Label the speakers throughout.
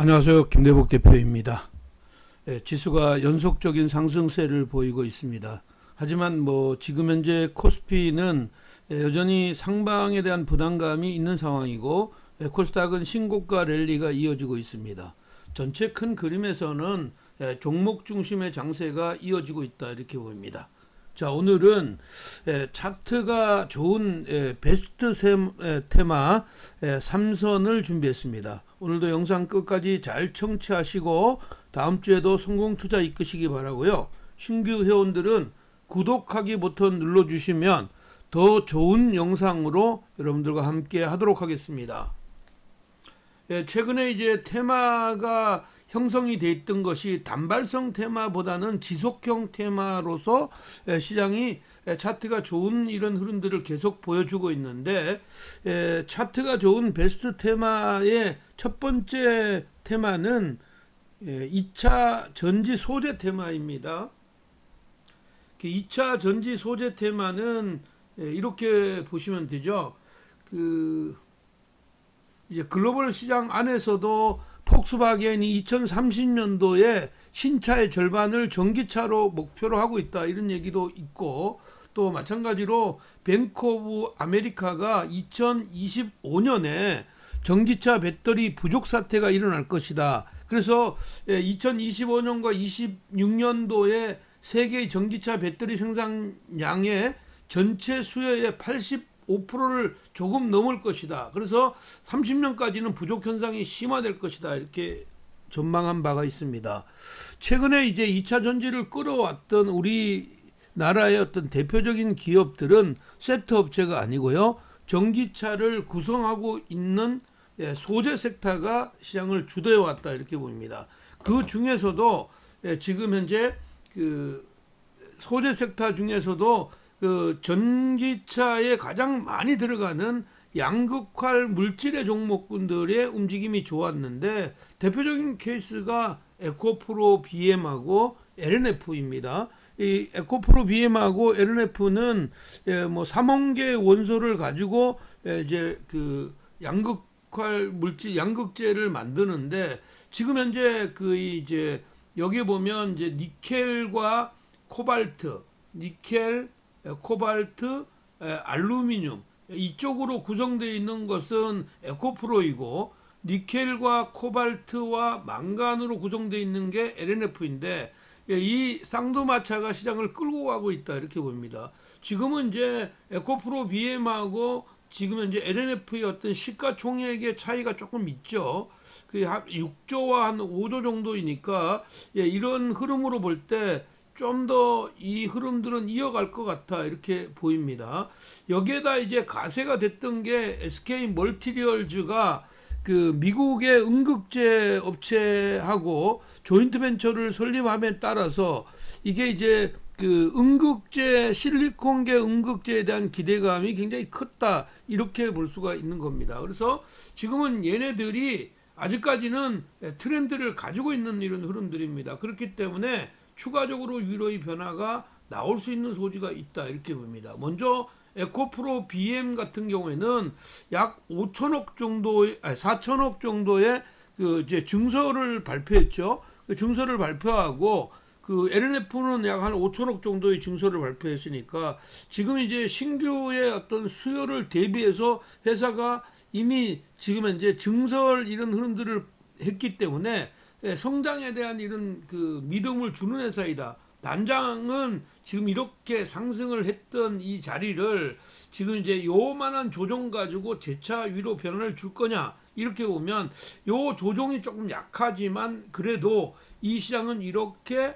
Speaker 1: 안녕하세요. 김대복 대표입니다. 지수가 연속적인 상승세를 보이고 있습니다. 하지만 지금 현재 코스피는 여전히 상방에 대한 부담감이 있는 상황이고, 코스닥은 신고가 랠리가 이어지고 있습니다. 전체 큰 그림에서는 종목 중심의 장세가 이어지고 있다, 이렇게 보입니다. 자, 오늘은 차트가 좋은 베스트 테마 3선을 준비했습니다. 오늘도 영상 끝까지 잘 청취하시고 다음 주에도 성공 투자 이끄시기 바라고요. 신규 회원들은 구독하기 버튼 눌러주시면 더 좋은 영상으로 여러분들과 함께 하도록 하겠습니다. 최근에 이제 테마가 형성이 돼 있던 것이 단발성 테마보다는 지속형 테마로서 시장이 차트가 좋은 이런 흐름들을 계속 보여주고 있는데, 차트가 좋은 베스트 테마의 첫 번째 테마는 2차 전지 소재 테마입니다. 2차 전지 소재 테마는 이렇게 보시면 되죠. 이제 글로벌 시장 안에서도 폭스바겐이 2030년도에 신차의 절반을 전기차로 목표로 하고 있다, 이런 얘기도 있고, 또 마찬가지로 뱅크 오브 아메리카가 2025년에 전기차 배터리 부족 사태가 일어날 것이다. 그래서 2025년과 26년도에 세계 전기차 배터리 생산량의 전체 수요의 85%를 조금 넘을 것이다. 그래서 30년까지는 부족 현상이 심화될 것이다, 이렇게 전망한 바가 있습니다. 최근에 이제 2차 전지를 끌어왔던 우리나라의 어떤 대표적인 기업들은 세트 업체가 아니고요, 전기차를 구성하고 있는 소재 섹터가 시장을 주도해 왔다, 이렇게 보입니다. 그 중에서도 지금 현재 소재 섹터 중에서도 전기차에 가장 많이 들어가는 양극활 물질의 종목군들의 움직임이 좋았는데, 대표적인 케이스가 에코프로 BM하고 LNF입니다. 이 에코프로 BM하고 LNF는 3원계 원소를 가지고 이제 양극활 물질 양극재를 만드는데, 지금 현재 이제 여기 보면 이제 니켈과 코발트, 코발트, 알루미늄, 이쪽으로 구성되어 있는 것은 에코프로이고, 니켈과 코발트와 망간으로 구성되어 있는 게 LNF인데, 이 쌍두마차가 시장을 끌고 가고 있다, 이렇게 보입니다. 지금은 이제 에코프로 BM하고 지금 현재 LNF의 어떤 시가총액의 차이가 조금 있죠. 6조와 한 5조 정도이니까, 이런 흐름으로 볼 때 좀 더 이 흐름들은 이어갈 것 같아, 이렇게 보입니다. 여기에다 이제 가세가 됐던 게 SK 멀티리얼즈가 미국의 음극재 업체하고 조인트 벤처를 설립함에 따라서 이게 이제 음극재, 실리콘계 음극재에 대한 기대감이 굉장히 컸다, 이렇게 볼 수가 있는 겁니다. 그래서 지금은 얘네들이 아직까지는 트렌드를 가지고 있는 이런 흐름들입니다. 그렇기 때문에 추가적으로 위로의 변화가 나올 수 있는 소지가 있다, 이렇게 봅니다. 먼저 에코프로 BM 같은 경우에는 약 5천억 정도의 4천억 정도의 이제 증서를 발표했죠. 증서를 발표하고 LNF는 약 한 5천억 정도의 증서를 발표했으니까, 지금 이제 신규의 어떤 수요를 대비해서 회사가 이미 지금 현재 증설 이런 흐름들을 했기 때문에 성장에 대한 이런 믿음을 주는 회사이다. 단장은 지금 이렇게 상승을 했던 이 자리를 지금 이제 요만한 조정 가지고 재차 위로 변화를 줄 거냐, 이렇게 보면 요 조정이 조금 약하지만 그래도 이 시장은 이렇게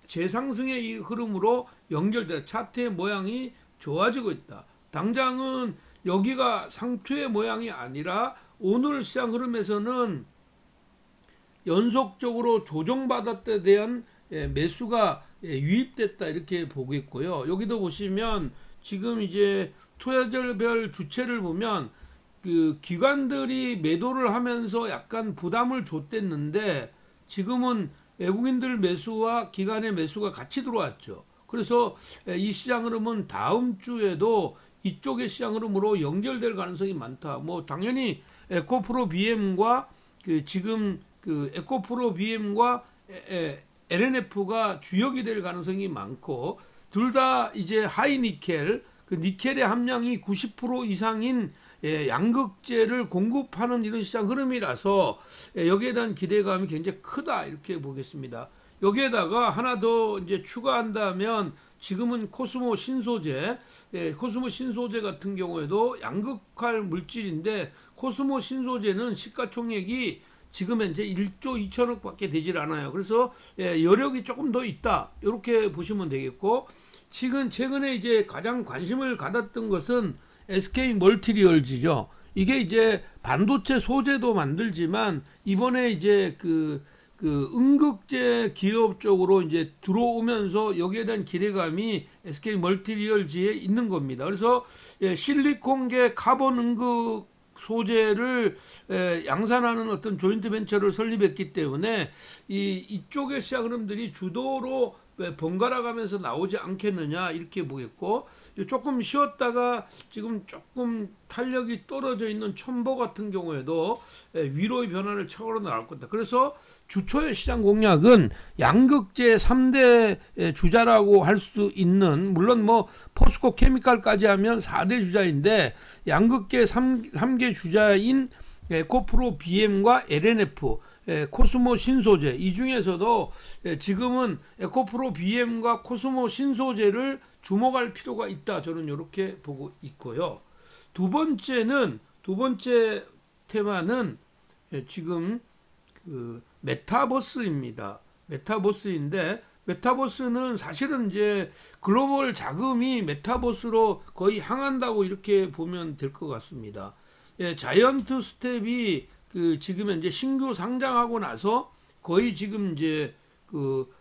Speaker 1: 재상승의 이 흐름으로 연결돼 차트의 모양이 좋아지고 있다. 당장은 여기가 상투의 모양이 아니라 오늘 시장 흐름에서는 연속적으로 조정받았에 대한 매수가 유입됐다, 이렇게 보겠고요. 여기도 보시면 지금 이제 투자자별 주체를 보면 기관들이 매도를 하면서 약간 부담을 줬댔는데, 지금은 외국인들 매수와 기관의 매수가 같이 들어왔죠. 그래서 이 시장 흐름은 다음 주에도 이쪽의 시장 흐름으로 연결될 가능성이 많다. 당연히 에코프로 BM과 지금 그 에코프로 BM과 LNF가 주역이 될 가능성이 많고, 둘 다 이제 하이 니켈, 그 니켈의 함량이 90% 이상인 양극재를 공급하는 이런 시장 흐름이라서 여기에 대한 기대감이 굉장히 크다 이렇게 보겠습니다. 여기에다가 하나 더 이제 추가한다면, 지금은 코스모 신소재, 코스모 신소재 같은 경우에도 양극할 물질인데, 코스모 신소재는 시가총액이 지금 현재 1조 2천억 밖에 되질 않아요. 그래서 여력이 조금 더 있다 이렇게 보시면 되겠고, 지금 최근에 이제 가장 관심을 가졌던 것은 SK 멀티리얼즈죠. 이게 이제 반도체 소재도 만들지만 이번에 이제 그 음극재 기업 쪽으로 이제 들어오면서 여기에 대한 기대감이 SK 멀티리얼즈에 있는 겁니다. 그래서 실리콘계 카본 음극 소재를 양산하는 어떤 조인트 벤처를 설립했기 때문에 이쪽의 시장 흐름들이 주도로 번갈아 가면서 나오지 않겠느냐 이렇게 보겠고, 조금 쉬었다가 지금 조금 탄력이 떨어져 있는 첨보 같은 경우에도 위로의 변화를 차고로 나올 거다. 그래서 주초의 시장 공략은 양극재 3대 주자라고 할 수 있는, 물론 뭐 포스코 케미칼까지 하면 4대 주자인데, 양극재 3개 주자인 에코프로 BM과 LNF, 코스모 신소재, 이 중에서도 지금은 에코프로 BM과 코스모 신소재를 주목할 필요가 있다. 저는 이렇게 보고 있고요. 두 번째 테마는 지금 그 메타버스입니다. 메타버스인데, 메타버스는 사실은 이제 글로벌 자금이 메타버스로 거의 향한다고 이렇게 보면 될 것 같습니다. 자이언트 스텝이 지금 현재 신규 상장하고 나서 거의 지금 이제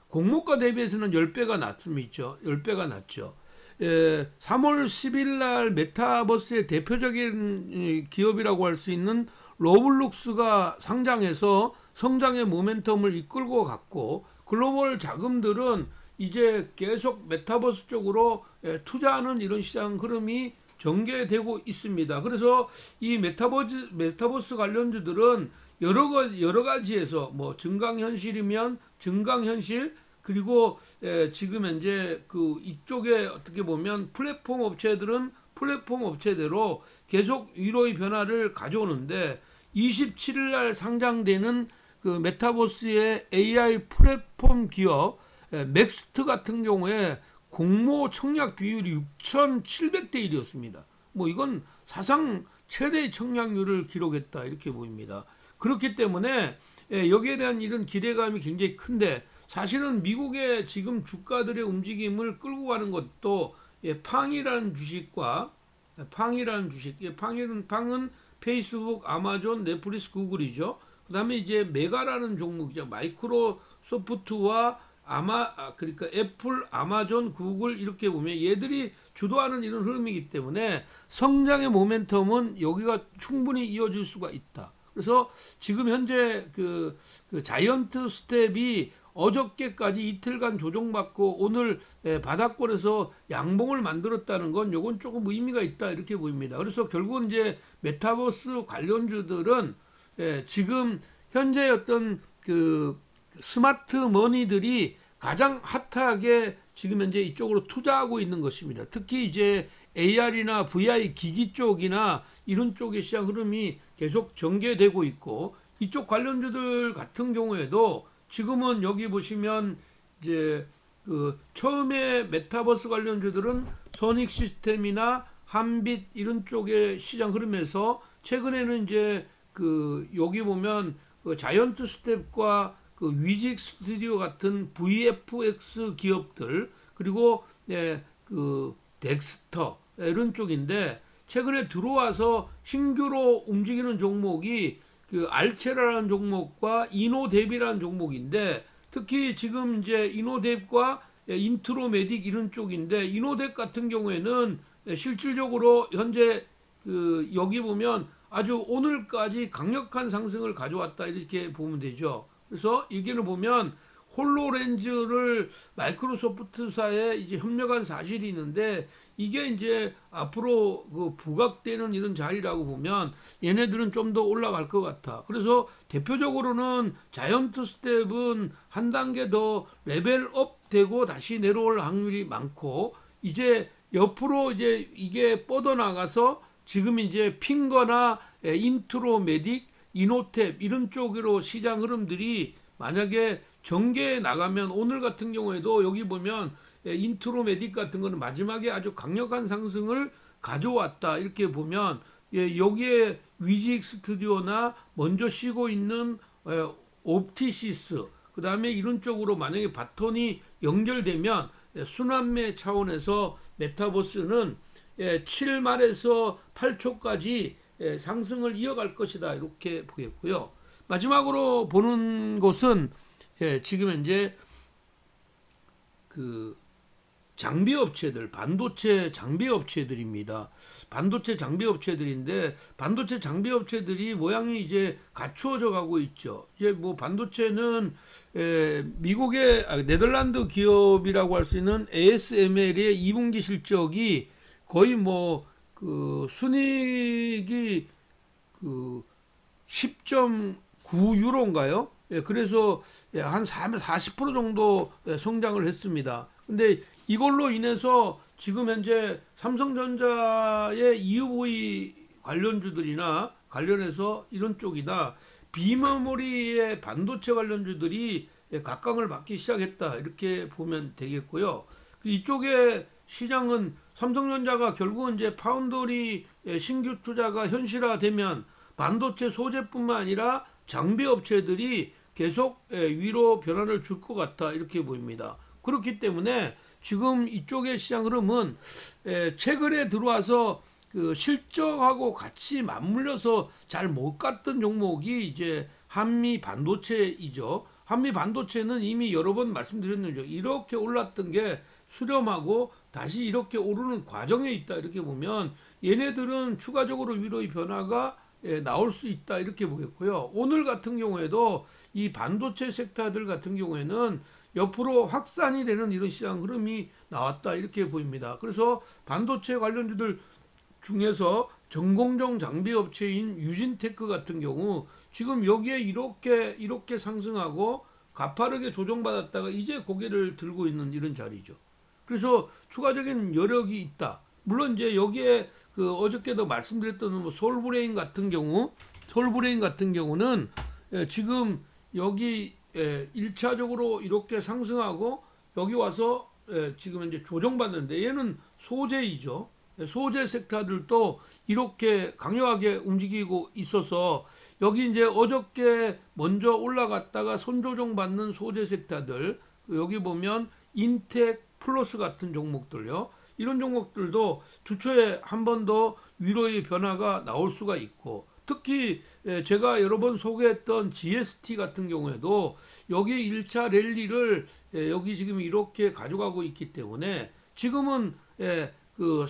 Speaker 1: 공모가 대비해서는 10배가 낮습니다. 10배가 낮죠. 3월 10일 날 메타버스의 대표적인 기업이라고 할 수 있는 로블록스가 상장해서 성장의 모멘텀을 이끌고 갔고, 글로벌 자금들은 이제 계속 메타버스 쪽으로 투자하는 이런 시장 흐름이 전개되고 있습니다. 그래서 이 메타버스 관련주들은 여러 가지에서 뭐 증강현실이면 증강현실, 그리고 지금 현재 이쪽에 어떻게 보면 플랫폼 업체들은 플랫폼 업체대로 계속 위로의 변화를 가져오는데, 27일 날 상장되는 메타버스의 AI 플랫폼 기업 맥스트 같은 경우에 공모 청약 비율이 6,700대 1이었습니다. 뭐 이건 사상 최대의 청약률을 기록했다 이렇게 보입니다. 그렇기 때문에 여기에 대한 이런 기대감이 굉장히 큰데, 사실은 미국의 지금 주가들의 움직임을 끌고 가는 것도 팡이라는 주식과 팡은 페이스북, 아마존, 넷플릭스, 구글이죠. 그 다음에 이제 메가라는 종목이죠. 마이크로소프트와 그러니까 애플, 아마존, 구글 이렇게 보면 얘들이 주도하는 이런 흐름이기 때문에 성장의 모멘텀은 여기가 충분히 이어질 수가 있다. 그래서 지금 현재 자이언트 스텝이 어저께까지 이틀간 조정받고 오늘 바닥권에서 양봉을 만들었다는 건 요건 조금 의미가 있다 이렇게 보입니다. 그래서 결국은 이제 메타버스 관련주들은 지금 현재 어떤 스마트 머니들이 가장 핫하게 지금 현재 이쪽으로 투자하고 있는 것입니다. 특히 이제 AR이나 VR 기기 쪽이나 이런 쪽의 시장 흐름이 계속 전개되고 있고, 이쪽 관련주들 같은 경우에도 지금은 여기 보시면 이제 처음에 메타버스 관련주들은 선익 시스템이나 한빛 이런 쪽의 시장 흐름에서, 최근에는 이제 여기 보면 자이언트 스텝과 위직 스튜디오 같은 VFX 기업들, 그리고 덱스터 이런 쪽인데, 최근에 들어와서 신규로 움직이는 종목이 알체라라는 종목과 이노뎁이라는 종목인데, 특히 지금 이제 이노뎁과 인트로메딕 이런 쪽인데, 이노뎁 같은 경우에는 실질적으로 현재 여기 보면 아주 오늘까지 강력한 상승을 가져왔다 이렇게 보면 되죠. 그래서 여기는 보면 홀로렌즈를 마이크로소프트사에 이제 협력한 사실이 있는데, 이게 이제 앞으로 그 부각되는 이런 자리라고 보면 얘네들은 좀 더 올라갈 것 같아. 그래서 대표적으로는 자이언트 스텝은 한 단계 더 레벨업 되고 다시 내려올 확률이 많고, 이제 옆으로 이제 이게 뻗어나가서 지금 이제 핑거나 인트로메딕, 이노탭 이런 쪽으로 시장 흐름들이 만약에 전개에 나가면, 오늘 같은 경우에도 여기 보면 인트로메딕 같은 거는 마지막에 아주 강력한 상승을 가져왔다 이렇게 보면, 여기에 위직 스튜디오나 먼저 쉬고 있는 옵티시스, 그 다음에 이런 쪽으로 만약에 바톤이 연결되면 순환매 차원에서 메타버스는 7 말에서 8초까지 상승을 이어갈 것이다 이렇게 보겠고요. 마지막으로 보는 것은 지금 현재 그 장비 업체들, 반도체 장비 업체들입니다. 반도체 장비 업체들인데, 반도체 장비 업체들이 모양이 이제 갖추어져 가고 있죠. 이제 뭐 반도체는 미국의 네덜란드 기업이라고 할 수 있는 ASML의 2분기 실적이 거의 뭐 그 순이익이 그 10.9유로인가요? 그래서 한 40% 정도 성장을 했습니다. 근데 이걸로 인해서 지금 현재 삼성전자의 EUV 관련주들이나 관련해서 이런 쪽이다, 비메모리의 반도체 관련주들이 각광을 받기 시작했다 이렇게 보면 되겠고요. 이쪽의 시장은 삼성전자가 결국은 이제 파운더리 신규 투자가 현실화되면 반도체 소재뿐만 아니라 장비 업체들이 계속 위로 변화를 줄 것 같다 이렇게 보입니다. 그렇기 때문에 지금 이쪽의 시장 흐름은 최근에 들어와서 그 실적하고 같이 맞물려서 잘 못 갔던 종목이 이제 한미 반도체이죠. 한미 반도체는 이미 여러 번 말씀드렸는데, 이렇게 올랐던 게 수렴하고 다시 이렇게 오르는 과정에 있다 이렇게 보면, 얘네들은 추가적으로 위로의 변화가 나올 수 있다 이렇게 보겠고요. 오늘 같은 경우에도 이 반도체 섹터들 같은 경우에는 옆으로 확산이 되는 이런 시장 흐름이 나왔다 이렇게 보입니다. 그래서 반도체 관련주들 중에서 전공정 장비 업체인 유진테크 같은 경우 지금 여기에 이렇게 상승하고 가파르게 조정받았다가 이제 고개를 들고 있는 이런 자리죠. 그래서 추가적인 여력이 있다. 물론 이제 여기에 그 어저께도 말씀드렸던 뭐 솔브레인 같은 경우는 지금 여기 1차적으로 이렇게 상승하고 여기 와서 지금 이제 조정받는데, 얘는 소재이죠. 소재 섹터들도 이렇게 강력하게 움직이고 있어서 여기 이제 어저께 먼저 올라갔다가 손조정 받는 소재 섹터들, 여기 보면 인텍 플러스 같은 종목들요. 이런 종목들도 주초에 한 번 더 위로의 변화가 나올 수가 있고, 특히 제가 여러 번 소개했던 GST 같은 경우에도 여기 1차 랠리를 여기 지금 이렇게 가져가고 있기 때문에 지금은 그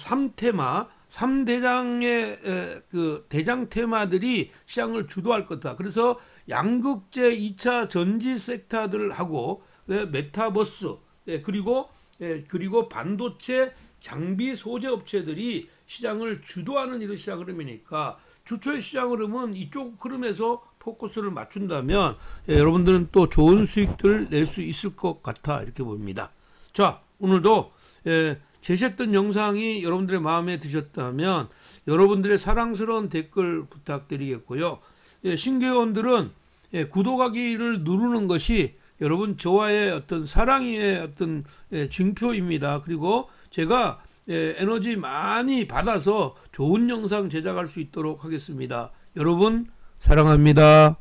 Speaker 1: 3대장의 그 대장 테마들이 시장을 주도할 거다. 그래서 양극재 2차 전지 섹터들하고 메타버스, 그리고 반도체 장비 소재 업체들이 시장을 주도하는 이런 시장 흐름이니까, 주초의 시장 흐름은 이쪽 흐름에서 포커스를 맞춘다면 여러분들은 또 좋은 수익들을 낼 수 있을 것 같아 이렇게 봅니다. 자, 오늘도 제시했던 영상이 여러분들의 마음에 드셨다면 여러분들의 사랑스러운 댓글 부탁드리겠고요. 신규회원들은 구독하기를 누르는 것이 여러분 저와의 어떤 사랑의 어떤 증표입니다. 그리고 제가 에너지 많이 받아서 좋은 영상 제작할 수 있도록 하겠습니다. 여러분 사랑합니다.